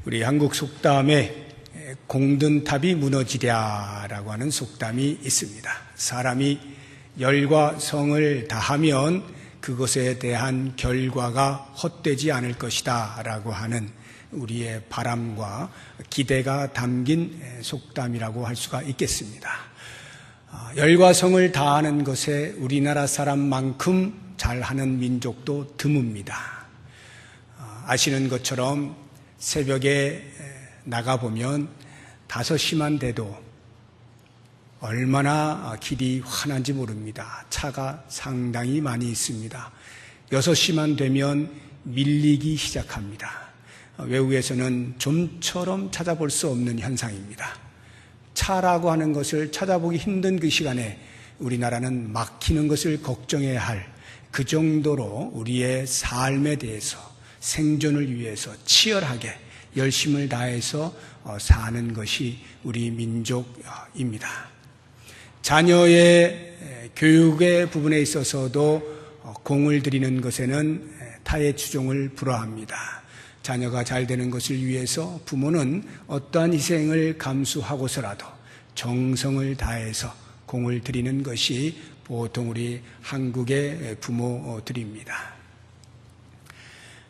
우리 한국 속담에 공든 탑이 무너지랴라고 하는 속담이 있습니다. 사람이 열과 성을 다하면 그것에 대한 결과가 헛되지 않을 것이다 라고 하는 우리의 바람과 기대가 담긴 속담이라고 할 수가 있겠습니다. 열과 성을 다하는 것에 우리나라 사람만큼 잘하는 민족도 드뭅니다. 아시는 것처럼 새벽에 나가보면 5시만 돼도 얼마나 길이 환한지 모릅니다. 차가 상당히 많이 있습니다. 6시만 되면 밀리기 시작합니다. 외국에서는 좀처럼 찾아볼 수 없는 현상입니다. 차라고 하는 것을 찾아보기 힘든 그 시간에 우리나라는 막히는 것을 걱정해야 할 그 정도로 우리의 삶에 대해서 생존을 위해서 치열하게 열심을 다해서 사는 것이 우리 민족입니다. 자녀의 교육의 부분에 있어서도 공을 들이는 것에는 타의 추종을 불허합니다. 자녀가 잘 되는 것을 위해서 부모는 어떠한 희생을 감수하고서라도 정성을 다해서 공을 들이는 것이 보통 우리 한국의 부모들입니다.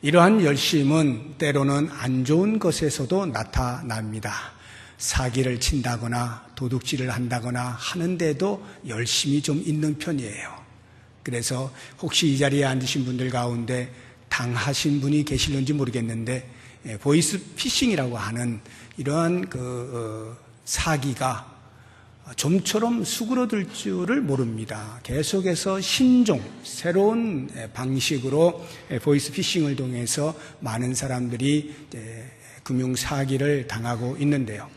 이러한 열심은 때로는 안 좋은 것에서도 나타납니다. 사기를 친다거나 도둑질을 한다거나 하는데도 열심이 좀 있는 편이에요. 그래서 혹시 이 자리에 앉으신 분들 가운데 당하신 분이 계실는지 모르겠는데 보이스 피싱이라고 하는 이러한 사기가 좀처럼 수그러들 줄을 모릅니다. 계속해서 신종, 새로운 방식으로 보이스 피싱을 통해서 많은 사람들이 금융 사기를 당하고 있는데요.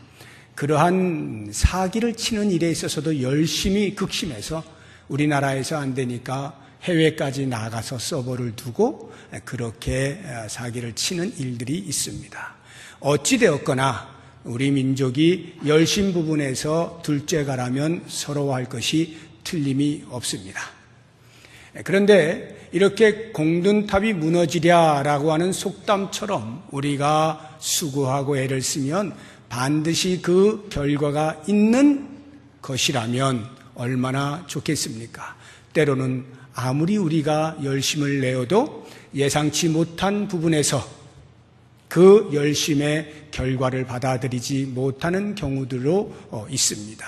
그러한 사기를 치는 일에 있어서도 열심히 극심해서 우리나라에서 안 되니까 해외까지 나가서 서버를 두고 그렇게 사기를 치는 일들이 있습니다. 어찌되었거나 우리 민족이 열심 부분에서 둘째가라면 서러워할 것이 틀림이 없습니다. 그런데 이렇게 공든 탑이 무너지랴라고 하는 속담처럼 우리가 수고하고 애를 쓰면 반드시 그 결과가 있는 것이라면 얼마나 좋겠습니까? 때로는 아무리 우리가 열심을 내어도 예상치 못한 부분에서 그 열심의 결과를 받아들이지 못하는 경우들도 있습니다.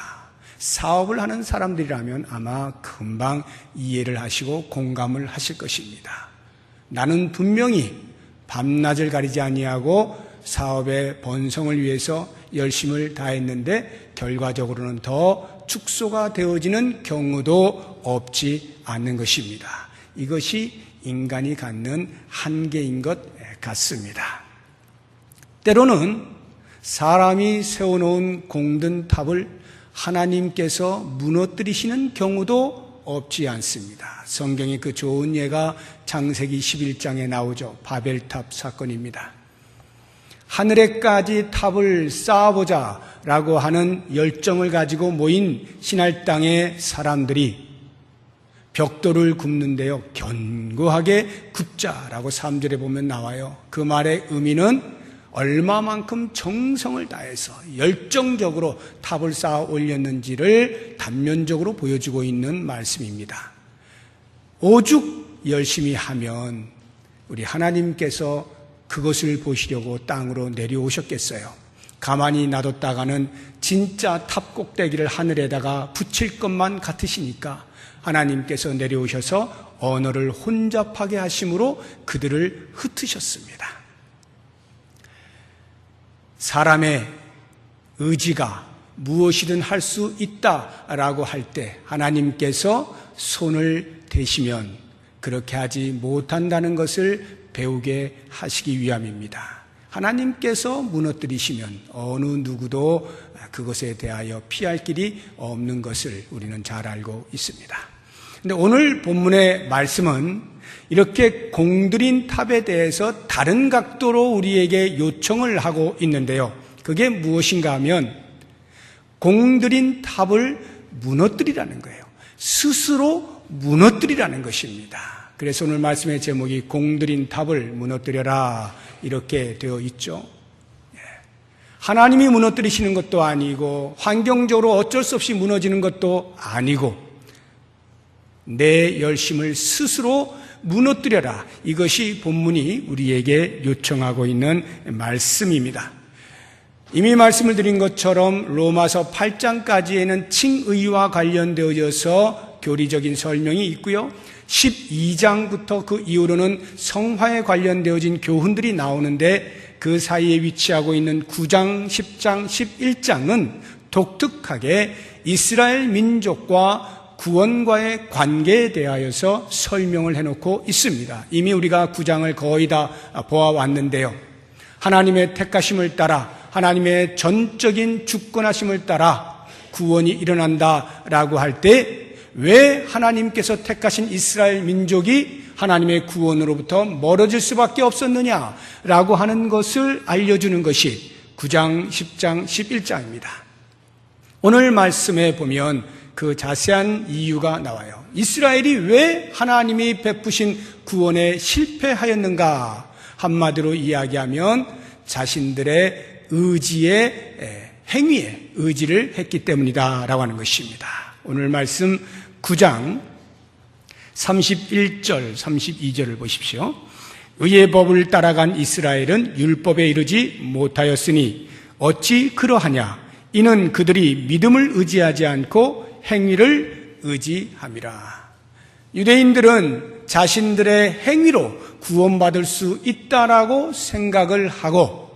사업을 하는 사람들이라면 아마 금방 이해를 하시고 공감을 하실 것입니다. 나는 분명히 밤낮을 가리지 아니하고 사업의 번성을 위해서 열심을 다했는데 결과적으로는 더 축소가 되어지는 경우도 없지 않는 것입니다. 이것이 인간이 갖는 한계인 것 같습니다. 때로는 사람이 세워놓은 공든 탑을 하나님께서 무너뜨리시는 경우도 없지 않습니다. 성경의 그 좋은 예가 창세기 11장에 나오죠. 바벨탑 사건입니다. 하늘에까지 탑을 쌓아보자라고 하는 열정을 가지고 모인 신할 땅의 사람들이 벽돌을 굽는데요. 견고하게 굽자라고 3절에 보면 나와요. 그 말의 의미는 얼마만큼 정성을 다해서 열정적으로 탑을 쌓아 올렸는지를 단면적으로 보여주고 있는 말씀입니다. 오죽 열심히 하면 우리 하나님께서 그것을 보시려고 땅으로 내려오셨겠어요. 가만히 놔뒀다가는 진짜 탑 꼭대기를 하늘에다가 붙일 것만 같으시니까 하나님께서 내려오셔서 언어를 혼잡하게 하심으로 그들을 흩으셨습니다. 사람의 의지가 무엇이든 할 수 있다라고 할 때 하나님께서 손을 대시면 그렇게 하지 못한다는 것을 배우게 하시기 위함입니다. 하나님께서 무너뜨리시면 어느 누구도 그것에 대하여 피할 길이 없는 것을 우리는 잘 알고 있습니다. 그런데 오늘 본문의 말씀은 이렇게 공들인 탑에 대해서 다른 각도로 우리에게 요청을 하고 있는데요. 그게 무엇인가 하면 공들인 탑을 무너뜨리라는 거예요. 스스로 무너뜨리라는 것입니다. 그래서 오늘 말씀의 제목이 공들인 탑을 무너뜨려라 이렇게 되어 있죠. 하나님이 무너뜨리시는 것도 아니고 환경적으로 어쩔 수 없이 무너지는 것도 아니고 내 열심을 스스로 무너뜨려라. 이것이 본문이 우리에게 요청하고 있는 말씀입니다. 이미 말씀을 드린 것처럼 로마서 8장까지에는 칭의와 관련되어져서 교리적인 설명이 있고요. 12장부터 그 이후로는 성화에 관련되어진 교훈들이 나오는데 그 사이에 위치하고 있는 9장, 10장, 11장은 독특하게 이스라엘 민족과 구원과의 관계에 대하여서 설명을 해놓고 있습니다. 이미 우리가 9장을 거의 다 보아왔는데요. 하나님의 택하심을 따라 하나님의 전적인 주권하심을 따라 구원이 일어난다라고 할 때 왜 하나님께서 택하신 이스라엘 민족이 하나님의 구원으로부터 멀어질 수밖에 없었느냐라고 하는 것을 알려주는 것이 9장, 10장, 11장입니다. 오늘 말씀에 보면 그 자세한 이유가 나와요. 이스라엘이 왜 하나님이 베푸신 구원에 실패하였는가? 한마디로 이야기하면 자신들의 의지의 행위에 의지를 했기 때문이다라고 하는 것입니다. 오늘 말씀 9장 31절, 32절을 보십시오. 의의 법을 따라간 이스라엘은 율법에 이르지 못하였으니 어찌 그러하냐? 이는 그들이 믿음을 의지하지 않고 행위를 의지함이라. 유대인들은 자신들의 행위로 구원받을 수 있다라고 생각을 하고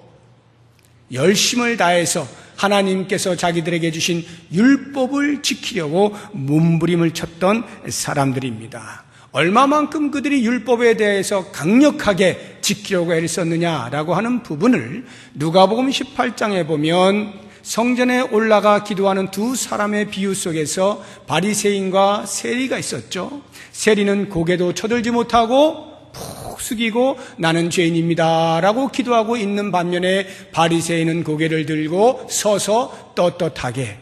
열심을 다해서 하나님께서 자기들에게 주신 율법을 지키려고 몸부림을 쳤던 사람들입니다. 얼마만큼 그들이 율법에 대해서 강력하게 지키려고 애썼느냐라고 하는 부분을 누가복음 18장에 보면 성전에 올라가 기도하는 두 사람의 비유 속에서 바리새인과 세리가 있었죠. 세리는 고개도 쳐들지 못하고 푹 숙이고 나는 죄인입니다 라고 기도하고 있는 반면에 바리새인은 고개를 들고 서서 떳떳하게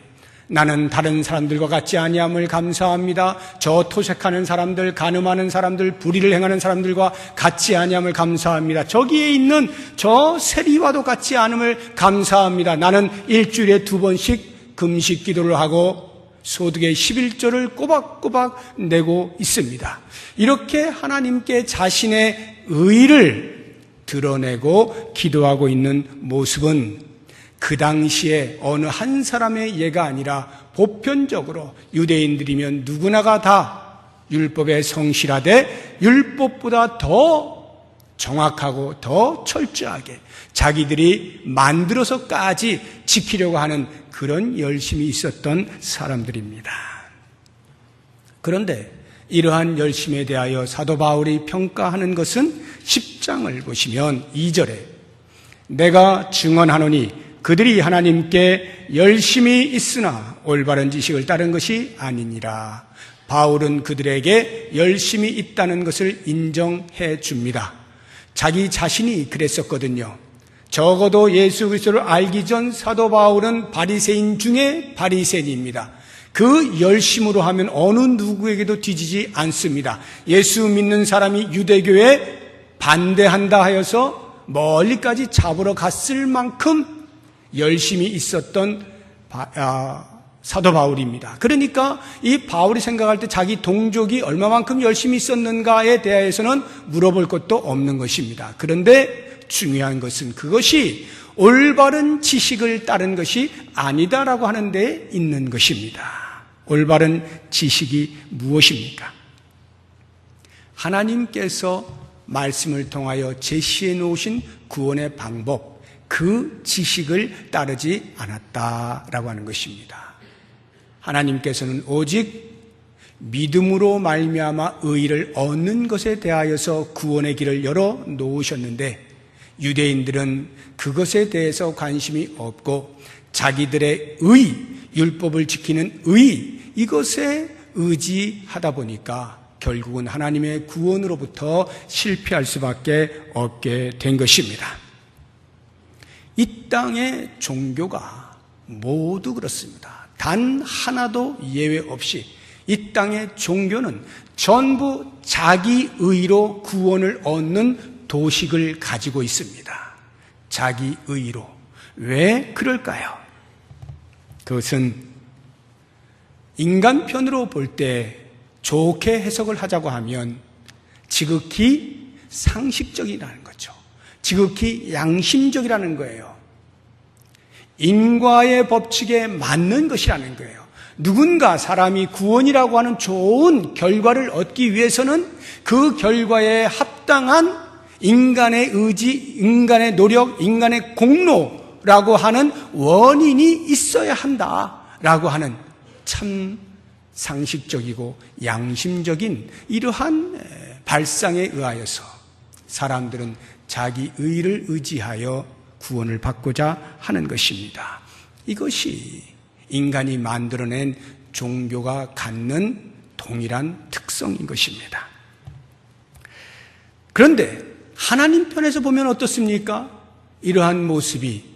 나는 다른 사람들과 같지 아니함을 감사합니다. 저 토색하는 사람들, 간음하는 사람들, 불의를 행하는 사람들과 같지 아니함을 감사합니다. 저기에 있는 저 세리와도 같지 않음을 감사합니다. 나는 일주일에 2번씩 금식 기도를 하고 소득의 11조를 꼬박꼬박 내고 있습니다. 이렇게 하나님께 자신의 의를 드러내고 기도하고 있는 모습은 그 당시에 어느 한 사람의 예가 아니라 보편적으로 유대인들이면 누구나가 다 율법에 성실하되 율법보다 더 정확하고 더 철저하게 자기들이 만들어서까지 지키려고 하는 그런 열심이 있었던 사람들입니다. 그런데 이러한 열심에 대하여 사도 바울이 평가하는 것은 10장을 보시면 2절에 내가 증언하노니 그들이 하나님께 열심히 있으나 올바른 지식을 따른 것이 아니니라. 바울은 그들에게 열심히 있다는 것을 인정해 줍니다. 자기 자신이 그랬었거든요. 적어도 예수 그리스도를 알기 전 사도 바울은 바리새인 중에 바리새인입니다. 그 열심으로 하면 어느 누구에게도 뒤지지 않습니다. 예수 믿는 사람이 유대교에 반대한다 하여서 멀리까지 잡으러 갔을 만큼 열심히 있었던 사도 바울입니다. 그러니까 이 바울이 생각할 때 자기 동족이 얼마만큼 열심히 있었는가에 대해서는 물어볼 것도 없는 것입니다. 그런데 중요한 것은 그것이 올바른 지식을 따른 것이 아니다라고 하는 데 있는 것입니다. 올바른 지식이 무엇입니까? 하나님께서 말씀을 통하여 제시해 놓으신 구원의 방법, 그 지식을 따르지 않았다라고 하는 것입니다. 하나님께서는 오직 믿음으로 말미암아 의를 얻는 것에 대하여서 구원의 길을 열어 놓으셨는데 유대인들은 그것에 대해서 관심이 없고 자기들의 의, 율법을 지키는 의, 이것에 의지하다 보니까 결국은 하나님의 구원으로부터 실패할 수밖에 없게 된 것입니다. 이 땅의 종교가 모두 그렇습니다. 단 하나도 예외 없이 이 땅의 종교는 전부 자기 의로 구원을 얻는 도식을 가지고 있습니다. 자기 의로. 왜 그럴까요? 그것은 인간편으로 볼 때 좋게 해석을 하자고 하면 지극히 상식적이라는 거죠. 지극히 양심적이라는 거예요. 인과의 법칙에 맞는 것이라는 거예요. 누군가 사람이 구원이라고 하는 좋은 결과를 얻기 위해서는 그 결과에 합당한 인간의 의지, 인간의 노력, 인간의 공로라고 하는 원인이 있어야 한다라고 하는 참 상식적이고 양심적인 이러한 발상에 의하여서 사람들은 자기 의를 의지하여 구원을 받고자 하는 것입니다. 이것이 인간이 만들어낸 종교가 갖는 동일한 특성인 것입니다. 그런데 하나님 편에서 보면 어떻습니까? 이러한 모습이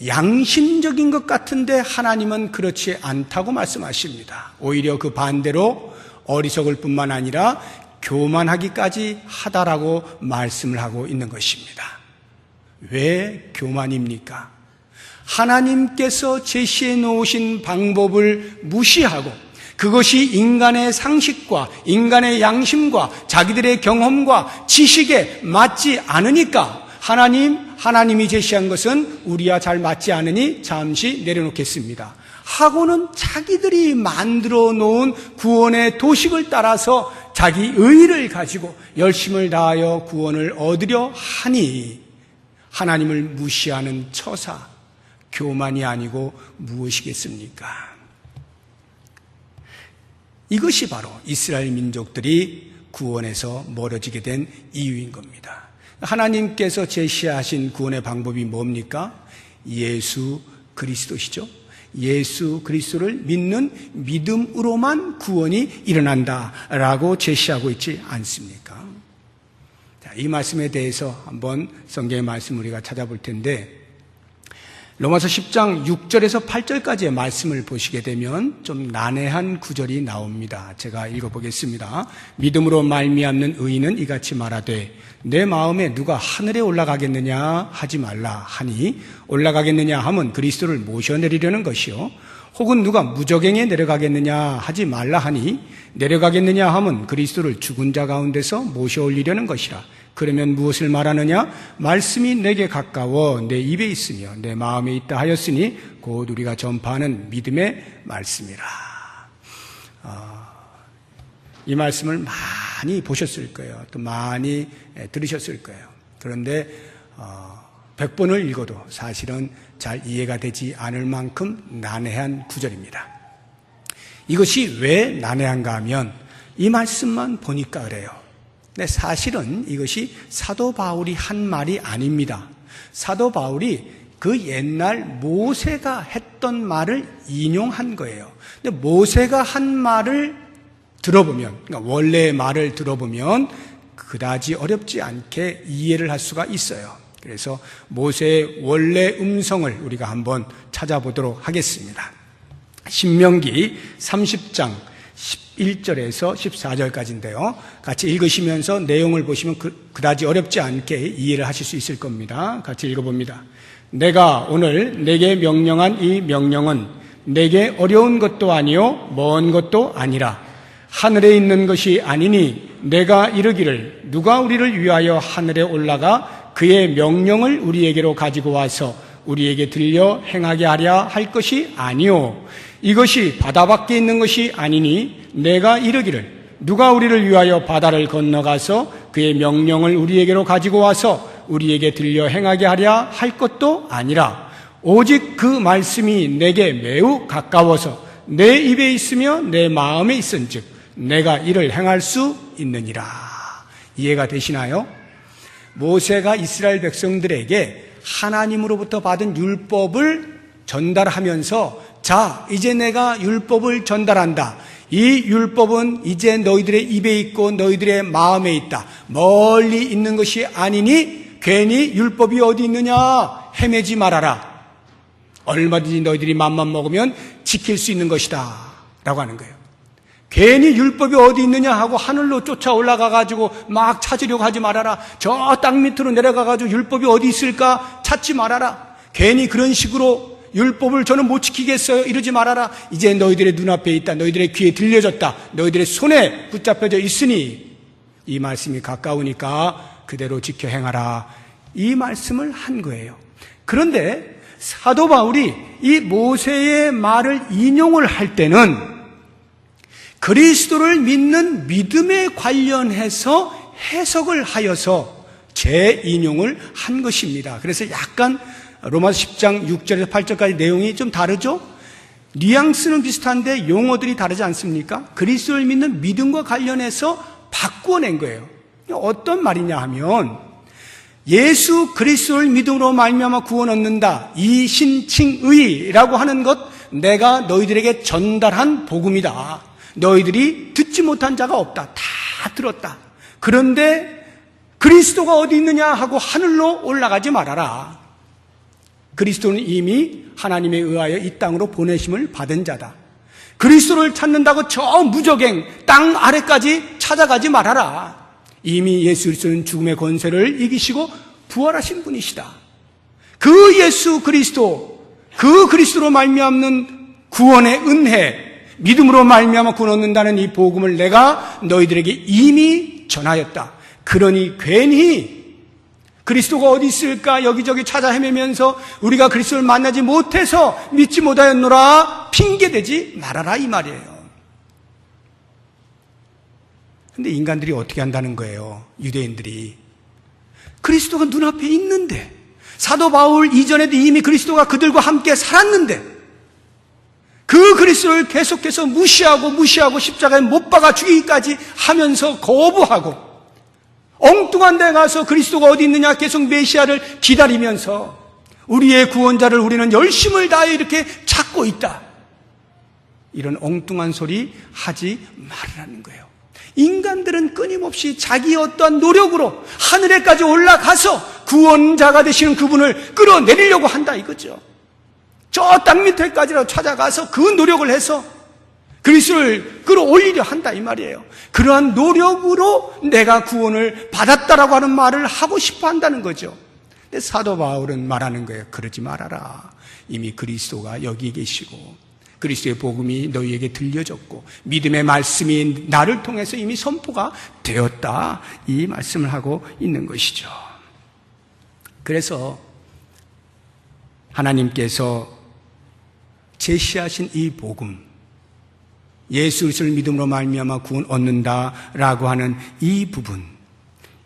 양심적인 것 같은데 하나님은 그렇지 않다고 말씀하십니다. 오히려 그 반대로 어리석을 뿐만 아니라 교만하기까지 하다라고 말씀을 하고 있는 것입니다. 왜 교만입니까? 하나님께서 제시해 놓으신 방법을 무시하고 그것이 인간의 상식과 인간의 양심과 자기들의 경험과 지식에 맞지 않으니까 하나님이 제시한 것은 우리와 잘 맞지 않으니 잠시 내려놓겠습니다 하고는 자기들이 만들어 놓은 구원의 도식을 따라서 자기 의의를 가지고 열심을 다하여 구원을 얻으려 하니 하나님을 무시하는 처사, 교만이 아니고 무엇이겠습니까? 이것이 바로 이스라엘 민족들이 구원에서 멀어지게 된 이유인 겁니다. 하나님께서 제시하신 구원의 방법이 뭡니까? 예수 그리스도시죠. 예수 그리스도를 믿는 믿음으로만 구원이 일어난다라고 제시하고 있지 않습니까? 자, 이 말씀에 대해서 한번 성경의 말씀을 우리가 찾아볼 텐데 로마서 10장 6절에서 8절까지의 말씀을 보시게 되면 좀 난해한 구절이 나옵니다. 제가 읽어보겠습니다. 믿음으로 말미암는 의인은 이같이 말하되 내 마음에 누가 하늘에 올라가겠느냐 하지 말라 하니 올라가겠느냐 함은 그리스도를 모셔내리려는 것이요 혹은 누가 무저갱에 내려가겠느냐 하지 말라 하니 내려가겠느냐 함은 그리스도를 죽은 자 가운데서 모셔올리려는 것이라. 그러면 무엇을 말하느냐? 말씀이 내게 가까워 내 입에 있으며 내 마음에 있다 하였으니 곧 우리가 전파하는 믿음의 말씀이라. 이 말씀을 많이 보셨을 거예요. 또 많이 들으셨을 거예요. 그런데 100번을 읽어도 사실은 잘 이해가 되지 않을 만큼 난해한 구절입니다. 이것이 왜 난해한가 하면 이 말씀만 보니까 그래요. 근데 사실은 이것이 사도 바울이 한 말이 아닙니다. 사도 바울이 그 옛날 모세가 했던 말을 인용한 거예요. 근데 모세가 한 말을 들어보면, 그러니까 원래의 말을 들어보면 그다지 어렵지 않게 이해를 할 수가 있어요. 그래서 모세의 원래 음성을 우리가 한번 찾아보도록 하겠습니다. 신명기 30장 11절에서 14절까지인데요. 같이 읽으시면서 내용을 보시면 그다지 어렵지 않게 이해를 하실 수 있을 겁니다. 같이 읽어봅니다. 내가 오늘 내게 명령한 이 명령은 내게 어려운 것도 아니요 먼 것도 아니라 하늘에 있는 것이 아니니 내가 이르기를 누가 우리를 위하여 하늘에 올라가 그의 명령을 우리에게로 가지고 와서 우리에게 들려 행하게 하랴 할 것이 아니요 이것이 바다 밖에 있는 것이 아니니 내가 이르기를 누가 우리를 위하여 바다를 건너가서 그의 명령을 우리에게로 가지고 와서 우리에게 들려 행하게 하랴 할 것도 아니라 오직 그 말씀이 내게 매우 가까워서 내 입에 있으며 내 마음에 있은즉 내가 이를 행할 수 있느니라. 이해가 되시나요? 모세가 이스라엘 백성들에게 하나님으로부터 받은 율법을 전달하면서 자, 이제 내가 율법을 전달한다. 이 율법은 이제 너희들의 입에 있고 너희들의 마음에 있다. 멀리 있는 것이 아니니 괜히 율법이 어디 있느냐 헤매지 말아라. 얼마든지 너희들이 맘만 먹으면 지킬 수 있는 것이다 라고 하는 거예요. 괜히 율법이 어디 있느냐 하고 하늘로 쫓아 올라가가지고 막 찾으려고 하지 말아라. 저 땅 밑으로 내려가가지고 율법이 어디 있을까 찾지 말아라. 괜히 그런 식으로 율법을 저는 못 지키겠어요, 이러지 말아라. 이제 너희들의 눈앞에 있다. 너희들의 귀에 들려졌다. 너희들의 손에 붙잡혀져 있으니 이 말씀이 가까우니까 그대로 지켜 행하라. 이 말씀을 한 거예요. 그런데 사도 바울이 이 모세의 말을 인용을 할 때는 그리스도를 믿는 믿음에 관련해서 해석을 하여서 재인용을 한 것입니다. 그래서 약간 로마서 10장 6절에서 8절까지 내용이 좀 다르죠? 뉘앙스는 비슷한데 용어들이 다르지 않습니까? 그리스도를 믿는 믿음과 관련해서 바꾸어낸 거예요. 어떤 말이냐 하면 예수 그리스도를 믿음으로 말미암아 구원 얻는다. 이신칭의라고 하는 것 내가 너희들에게 전달한 복음이다. 너희들이 듣지 못한 자가 없다. 다 들었다. 그런데 그리스도가 어디 있느냐 하고 하늘로 올라가지 말아라. 그리스도는 이미 하나님에 의하여 이 땅으로 보내심을 받은 자다. 그리스도를 찾는다고 저 무적행 땅 아래까지 찾아가지 말아라. 이미 예수 그리스도는 죽음의 권세를 이기시고 부활하신 분이시다. 그 예수 그리스도, 그 그리스도로 말미암는 구원의 은혜, 믿음으로 말미암아 구원 얻는다는 이 복음을 내가 너희들에게 이미 전하였다. 그러니 괜히 그리스도가 어디 있을까 여기저기 찾아 헤매면서 우리가 그리스도를 만나지 못해서 믿지 못하였노라 핑계대지 말아라 이 말이에요. 근데 인간들이 어떻게 한다는 거예요? 유대인들이. 그리스도가 눈앞에 있는데, 사도 바울 이전에도 이미 그리스도가 그들과 함께 살았는데 그 그리스도를 계속해서 무시하고 십자가에 못 박아 죽이기까지 하면서 거부하고 엉뚱한 데 가서 그리스도가 어디 있느냐 계속 메시아를 기다리면서 우리의 구원자를 우리는 열심을 다해 이렇게 찾고 있다. 이런 엉뚱한 소리 하지 말라는 거예요. 인간들은 끊임없이 자기 어떠한 노력으로 하늘에까지 올라가서 구원자가 되시는 그분을 끌어내리려고 한다 이거죠. 저 땅 밑에까지라도 찾아가서 그 노력을 해서 그리스도를 끌어올리려 한다 이 말이에요. 그러한 노력으로 내가 구원을 받았다라고 하는 말을 하고 싶어 한다는 거죠. 근데 사도 바울은 말하는 거예요. 그러지 말아라. 이미 그리스도가 여기 계시고 그리스도의 복음이 너희에게 들려졌고 믿음의 말씀이 나를 통해서 이미 선포가 되었다. 이 말씀을 하고 있는 것이죠. 그래서 하나님께서 제시하신 이 복음, 예수 그리스도를 믿음으로 말미암아 구원 얻는다라고 하는 이 부분,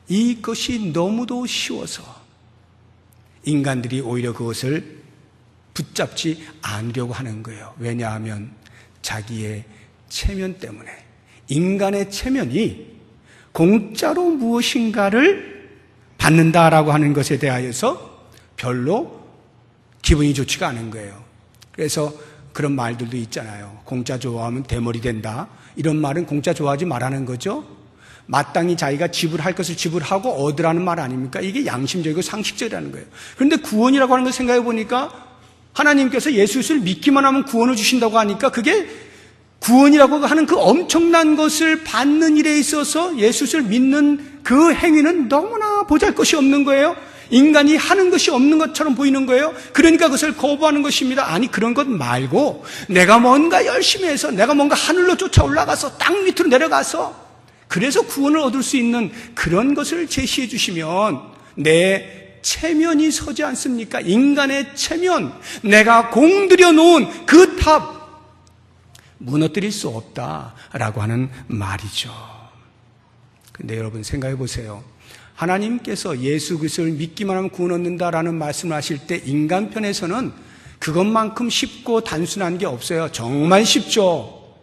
이것이 너무도 쉬워서 인간들이 오히려 그것을 붙잡지 않으려고 하는 거예요. 왜냐하면 자기의 체면 때문에, 인간의 체면이 공짜로 무엇인가를 받는다라고 하는 것에 대하여서 별로 기분이 좋지가 않은 거예요. 그래서 그런 말들도 있잖아요. 공짜 좋아하면 대머리 된다. 이런 말은 공짜 좋아하지 말라는 거죠. 마땅히 자기가 지불할 것을 지불하고 얻으라는 말 아닙니까? 이게 양심적이고 상식적이라는 거예요. 그런데 구원이라고 하는 걸 생각해 보니까 하나님께서 예수 그리스도를 믿기만 하면 구원을 주신다고 하니까 그게 구원이라고 하는 그 엄청난 것을 받는 일에 있어서 예수 그리스도를 믿는 그 행위는 너무나 보잘것이 없는 거예요. 인간이 하는 것이 없는 것처럼 보이는 거예요. 그러니까 그것을 거부하는 것입니다. 아니 그런 것 말고 내가 뭔가 열심히 해서 내가 뭔가 하늘로 쫓아 올라가서 땅 밑으로 내려가서 그래서 구원을 얻을 수 있는 그런 것을 제시해 주시면 내 체면이 서지 않습니까? 인간의 체면, 내가 공들여 놓은 그 탑 무너뜨릴 수 없다라고 하는 말이죠. 근데 여러분 생각해 보세요. 하나님께서 예수 그리스도를 믿기만 하면 구원 얻는다라는 말씀을 하실 때 인간 편에서는 그것만큼 쉽고 단순한 게 없어요. 정말 쉽죠.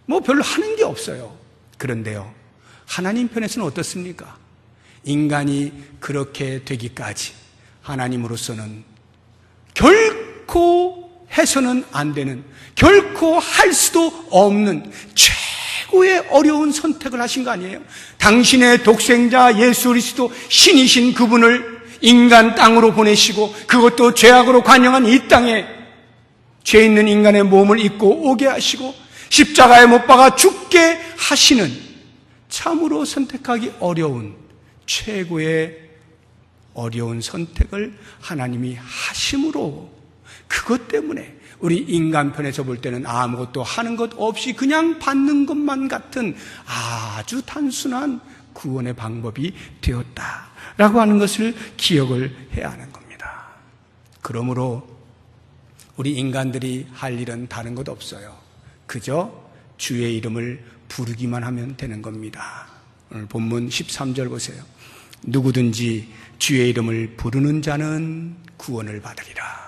뭐 별로 하는 게 없어요. 그런데요, 하나님 편에서는 어떻습니까? 인간이 그렇게 되기까지 하나님으로서는 결코 해서는 안 되는, 결코 할 수도 없는 최고의 어려운 선택을 하신 거 아니에요? 당신의 독생자 예수 그리스도 신이신 그분을 인간 땅으로 보내시고 그것도 죄악으로 관영한 이 땅에 죄 있는 인간의 몸을 입고 오게 하시고 십자가에 못 박아 죽게 하시는 참으로 선택하기 어려운 최고의 어려운 선택을 하나님이 하심으로 그것 때문에 우리 인간편에서 볼 때는 아무것도 하는 것 없이 그냥 받는 것만 같은 아주 단순한 구원의 방법이 되었다라고 하는 것을 기억을 해야 하는 겁니다. 그러므로 우리 인간들이 할 일은 다른 것 없어요. 그저 주의 이름을 부르기만 하면 되는 겁니다. 오늘 본문 13절 보세요. 누구든지 주의 이름을 부르는 자는 구원을 받으리라.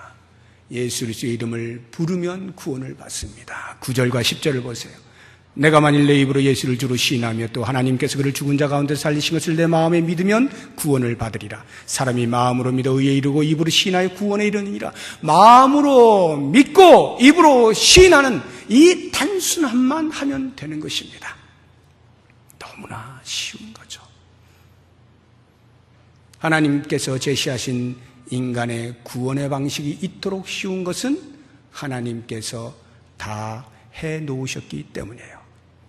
예수 그리스도의 이름을 부르면 구원을 받습니다. 9절과 10절을 보세요. 내가 만일 내 입으로 예수를 주로 시인하며 또 하나님께서 그를 죽은 자 가운데 살리신 것을 내 마음에 믿으면 구원을 받으리라. 사람이 마음으로 믿어 의에 이르고 입으로 시인하여 구원에 이르느니라. 마음으로 믿고 입으로 시인하는 이 단순함만 하면 되는 것입니다. 너무나 쉬운 거죠. 하나님께서 제시하신 인간의 구원의 방식이 이토록 쉬운 것은 하나님께서 다 해놓으셨기 때문이에요.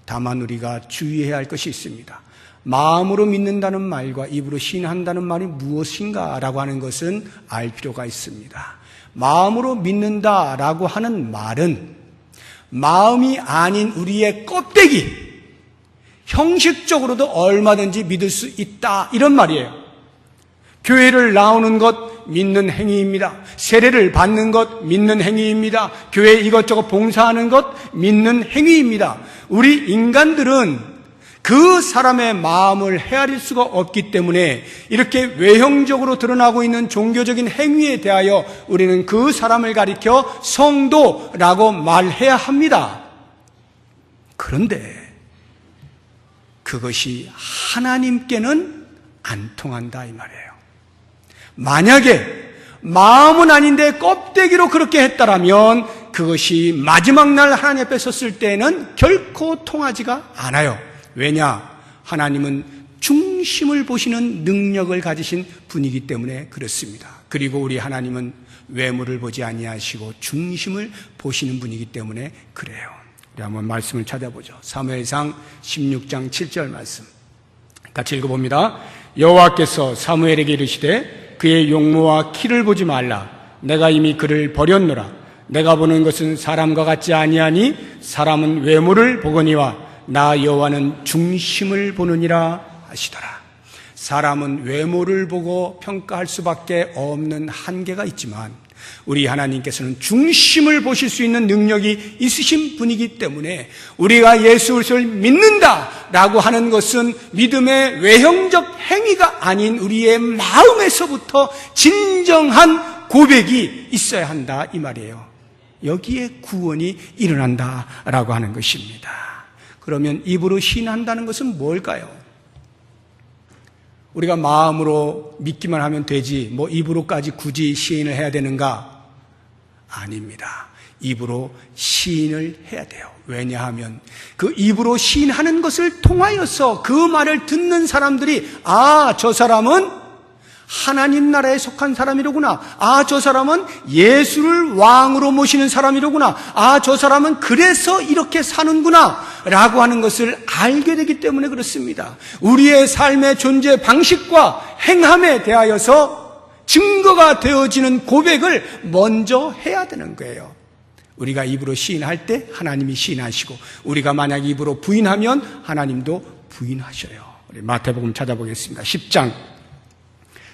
다만 우리가 주의해야 할 것이 있습니다. 마음으로 믿는다는 말과 입으로 시인한다는 말이 무엇인가라고 하는 것은 알 필요가 있습니다. 마음으로 믿는다라고 하는 말은 마음이 아닌 우리의 껍데기, 형식적으로도 얼마든지 믿을 수 있다 이런 말이에요. 교회를 나오는 것 믿는 행위입니다. 세례를 받는 것 믿는 행위입니다. 교회 이것저것 봉사하는 것 믿는 행위입니다. 우리 인간들은 그 사람의 마음을 헤아릴 수가 없기 때문에 이렇게 외형적으로 드러나고 있는 종교적인 행위에 대하여 우리는 그 사람을 가리켜 성도라고 말해야 합니다. 그런데 그것이 하나님께는 안 통한다 이 말이에요. 만약에 마음은 아닌데 껍데기로 그렇게 했다라면 그것이 마지막 날 하나님 앞에 섰을 때는 결코 통하지가 않아요. 왜냐? 하나님은 중심을 보시는 능력을 가지신 분이기 때문에 그렇습니다. 그리고 우리 하나님은 외모를 보지 아니하시고 중심을 보시는 분이기 때문에 그래요. 우리 한번 말씀을 찾아보죠. 사무엘상 16장 7절 말씀 같이 읽어봅니다. 여호와께서 사무엘에게 이르시되 그의 용모와 키를 보지 말라. 내가 이미 그를 버렸노라. 내가 보는 것은 사람과 같지 아니하니 사람은 외모를 보거니와 나 여호와는 중심을 보느니라 하시더라. 사람은 외모를 보고 평가할 수밖에 없는 한계가 있지만 우리 하나님께서는 중심을 보실 수 있는 능력이 있으신 분이기 때문에 우리가 예수 그리스도를 믿는다라고 하는 것은 믿음의 외형적 행위가 아닌 우리의 마음에서부터 진정한 고백이 있어야 한다 이 말이에요. 여기에 구원이 일어난다라고 하는 것입니다. 그러면 입으로 시인한다는 것은 뭘까요? 우리가 마음으로 믿기만 하면 되지 뭐 입으로까지 굳이 시인을 해야 되는가? 아닙니다. 입으로 시인을 해야 돼요. 왜냐하면 그 입으로 시인하는 것을 통하여서 그 말을 듣는 사람들이 저 사람은 하나님 나라에 속한 사람이로구나. 저 사람은 예수를 왕으로 모시는 사람이로구나. 저 사람은 그래서 이렇게 사는구나 라고 하는 것을 알게 되기 때문에 그렇습니다. 우리의 삶의 존재 방식과 행함에 대하여서 증거가 되어지는 고백을 먼저 해야 되는 거예요. 우리가 입으로 시인할 때 하나님이 시인하시고 우리가 만약 입으로 부인하면 하나님도 부인하셔요. 우리 마태복음 찾아보겠습니다. 10장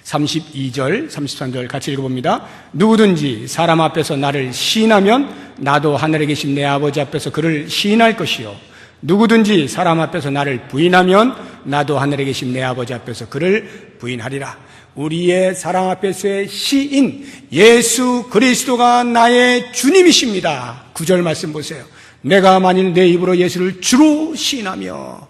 32절, 33절 같이 읽어봅니다. 누구든지 사람 앞에서 나를 시인하면 나도 하늘에 계신 내 아버지 앞에서 그를 시인할 것이요. 누구든지 사람 앞에서 나를 부인하면 나도 하늘에 계신 내 아버지 앞에서 그를 부인하리라. 우리의 사람 앞에서의 시인 예수 그리스도가 나의 주님이십니다. 9절 말씀 보세요. 내가 만일 내 입으로 예수를 주로 시인하며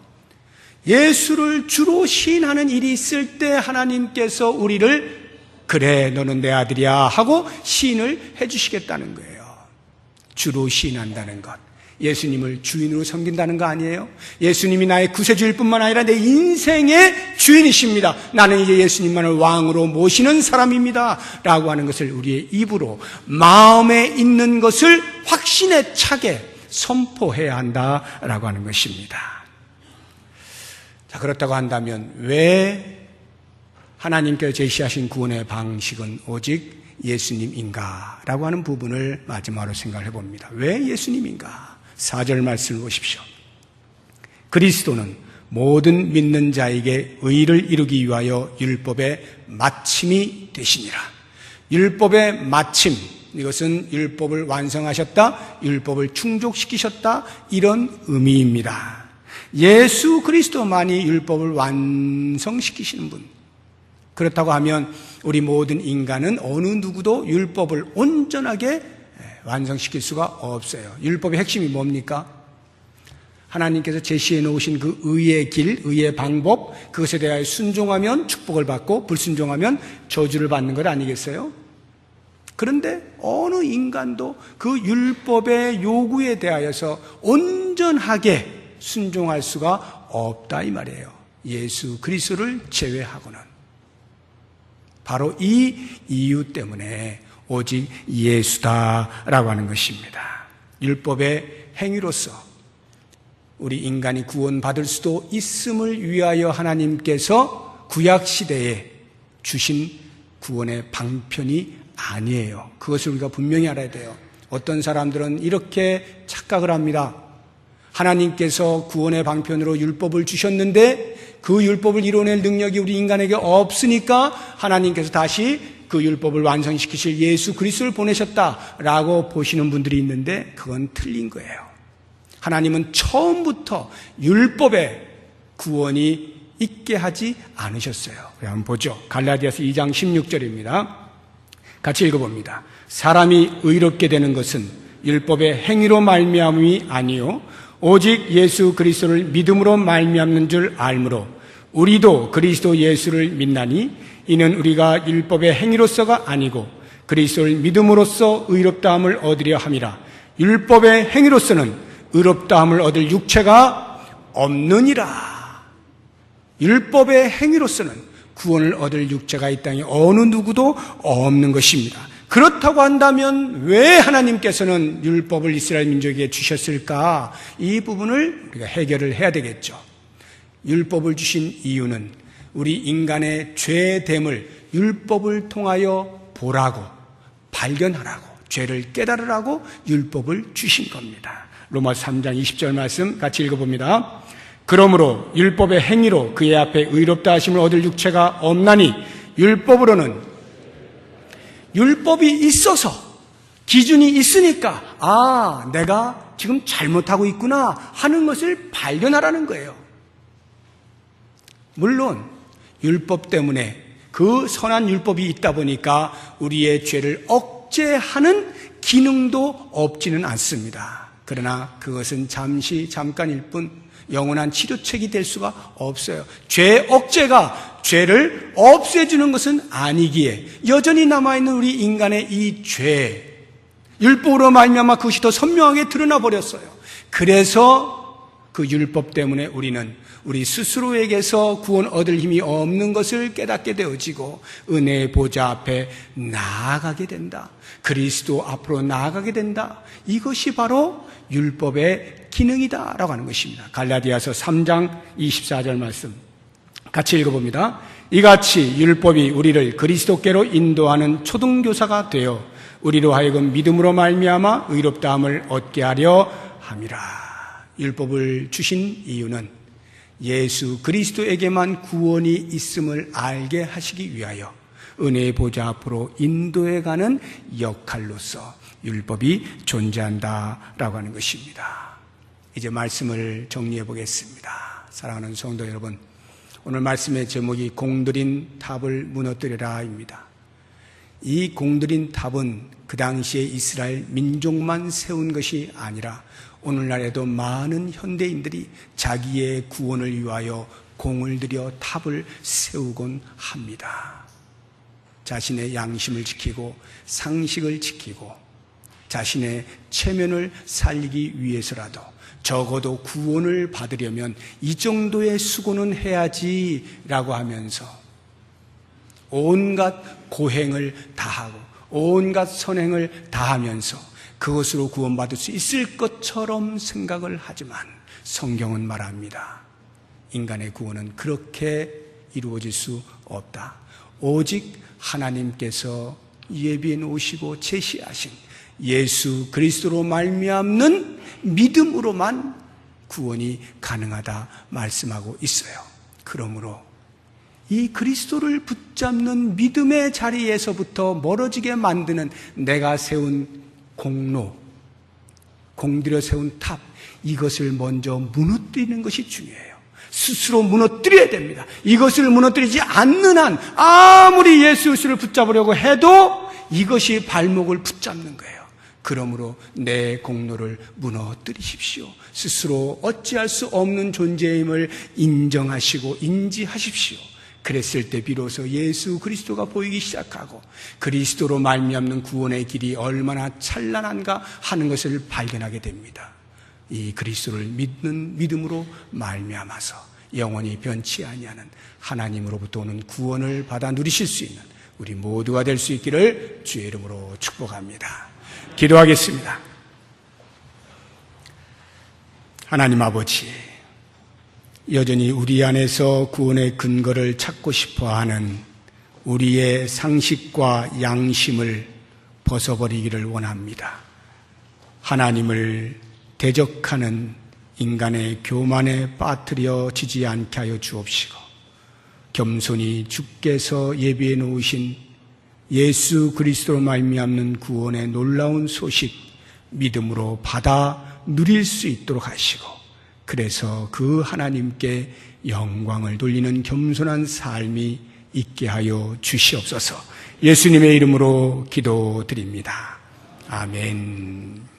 예수를 주로 시인하는 일이 있을 때 하나님께서 우리를 그래 너는 내 아들이야 하고 시인을 해주시겠다는 거예요. 주로 시인한다는 것, 예수님을 주인으로 섬긴다는 거 아니에요? 예수님이 나의 구세주일 뿐만 아니라 내 인생의 주인이십니다. 나는 이제 예수님만을 왕으로 모시는 사람입니다 라고 하는 것을 우리의 입으로 마음에 있는 것을 확신에 차게 선포해야 한다라고 하는 것입니다. 자, 그렇다고 한다면 왜 하나님께서 제시하신 구원의 방식은 오직 예수님인가? 라고 하는 부분을 마지막으로 생각해 봅니다. 왜 예수님인가? 4절 말씀을 보십시오. 그리스도는 모든 믿는 자에게 의를 이루기 위하여 율법의 마침이 되시니라. 율법의 마침, 이것은 율법을 완성하셨다, 율법을 충족시키셨다, 이런 의미입니다. 예수 그리스도만이 율법을 완성시키시는 분. 그렇다고 하면 우리 모든 인간은 어느 누구도 율법을 온전하게 완성시킬 수가 없어요. 율법의 핵심이 뭡니까? 하나님께서 제시해 놓으신 그 의의 길, 의의 방법, 그것에 대하여 순종하면 축복을 받고 불순종하면 저주를 받는 것 아니겠어요? 그런데 어느 인간도 그 율법의 요구에 대하여서 온전하게 순종할 수가 없다 이 말이에요. 예수 그리스도를 제외하고는. 바로 이 이유 때문에 오직 예수다라고 하는 것입니다. 율법의 행위로서 우리 인간이 구원받을 수도 있음을 위하여 하나님께서 구약시대에 주신 구원의 방편이 아니에요. 그것을 우리가 분명히 알아야 돼요. 어떤 사람들은 이렇게 착각을 합니다. 하나님께서 구원의 방편으로 율법을 주셨는데 그 율법을 이뤄낼 능력이 우리 인간에게 없으니까 하나님께서 다시 그 율법을 완성시키실 예수 그리스도를 보내셨다라고 보시는 분들이 있는데 그건 틀린 거예요. 하나님은 처음부터 율법에 구원이 있게 하지 않으셨어요. 한번 보죠. 갈라디아서 2장 16절입니다. 같이 읽어봅니다. 사람이 의롭게 되는 것은 율법의 행위로 말미암음이 아니요 오직 예수 그리스도를 믿음으로 말미암는 줄 알므로 우리도 그리스도 예수를 믿나니 이는 우리가 율법의 행위로서가 아니고 그리스도를 믿음으로써 의롭다함을 얻으려 함이라. 율법의 행위로서는 의롭다함을 얻을 육체가 없느니라. 율법의 행위로서는 구원을 얻을 육체가 이 땅에 어느 누구도 없는 것입니다. 그렇다고 한다면 왜 하나님께서는 율법을 이스라엘 민족에게 주셨을까? 이 부분을 우리가 해결을 해야 되겠죠. 율법을 주신 이유는 우리 인간의 죄됨을 율법을 통하여 보라고, 발견하라고, 죄를 깨달으라고 율법을 주신 겁니다. 로마서 3장 20절 말씀 같이 읽어봅니다. 그러므로 율법의 행위로 그의 앞에 의롭다 하심을 얻을 육체가 없나니 율법으로는 율법이 있어서 기준이 있으니까 내가 지금 잘못하고 있구나 하는 것을 발견하라는 거예요. 물론 율법 때문에 그 선한 율법이 있다 보니까 우리의 죄를 억제하는 기능도 없지는 않습니다. 그러나 그것은 잠깐일 뿐 영원한 치료책이 될 수가 없어요. 죄 억제가 죄를 없애주는 것은 아니기에 여전히 남아있는 우리 인간의 이 죄, 율법으로 말미암아 그것이 더 선명하게 드러나 버렸어요. 그래서 그 율법 때문에 우리는 우리 스스로에게서 구원 얻을 힘이 없는 것을 깨닫게 되어지고 은혜의 보좌 앞에 나아가게 된다. 그리스도 앞으로 나아가게 된다. 이것이 바로 율법의 기능이다라고 하는 것입니다. 갈라디아서 3장 24절 말씀 같이 읽어봅니다. 이같이 율법이 우리를 그리스도께로 인도하는 초등교사가 되어 우리로 하여금 믿음으로 말미암아 의롭다함을 얻게 하려 함이라. 율법을 주신 이유는 예수 그리스도에게만 구원이 있음을 알게 하시기 위하여 은혜의 보좌 앞으로 인도해가는 역할로서 율법이 존재한다라고 하는 것입니다. 이제 말씀을 정리해 보겠습니다. 사랑하는 성도 여러분, 오늘 말씀의 제목이 공들인 탑을 무너뜨리라입니다. 이 공들인 탑은 그 당시에 이스라엘 민족만 세운 것이 아니라 오늘날에도 많은 현대인들이 자기의 구원을 위하여 공을 들여 탑을 세우곤 합니다. 자신의 양심을 지키고 상식을 지키고 자신의 체면을 살리기 위해서라도 적어도 구원을 받으려면 이 정도의 수고는 해야지라고 하면서 온갖 고행을 다하고 온갖 선행을 다하면서 그것으로 구원받을 수 있을 것처럼 생각을 하지만 성경은 말합니다. 인간의 구원은 그렇게 이루어질 수 없다. 오직 하나님께서 예비해 놓으시고 제시하신 예수 그리스도로 말미암는 믿음으로만 구원이 가능하다 말씀하고 있어요. 그러므로 이 그리스도를 붙잡는 믿음의 자리에서부터 멀어지게 만드는 내가 세운 공로, 공들여 세운 탑, 이것을 먼저 무너뜨리는 것이 중요해요. 스스로 무너뜨려야 됩니다. 이것을 무너뜨리지 않는 한 아무리 예수 그리스도를 붙잡으려고 해도 이것이 발목을 붙잡는 거예요. 그러므로 내 공로를 무너뜨리십시오. 스스로 어찌할 수 없는 존재임을 인정하시고 인지하십시오. 그랬을 때 비로소 예수 그리스도가 보이기 시작하고 그리스도로 말미암는 구원의 길이 얼마나 찬란한가 하는 것을 발견하게 됩니다. 이 그리스도를 믿는 믿음으로 말미암아서 영원히 변치 아니하는 하나님으로부터 오는 구원을 받아 누리실 수 있는 우리 모두가 될 수 있기를 주의 이름으로 축복합니다. 기도하겠습니다. 하나님 아버지, 여전히 우리 안에서 구원의 근거를 찾고 싶어하는 우리의 상식과 양심을 벗어버리기를 원합니다. 하나님을 대적하는 인간의 교만에 빠뜨려지지 않게 하여 주옵시고 겸손히 주께서 예비해 놓으신 예수 그리스도로 말미암는 구원의 놀라운 소식 믿음으로 받아 누릴 수 있도록 하시고 그래서 그 하나님께 영광을 돌리는 겸손한 삶이 있게 하여 주시옵소서. 예수님의 이름으로 기도드립니다. 아멘.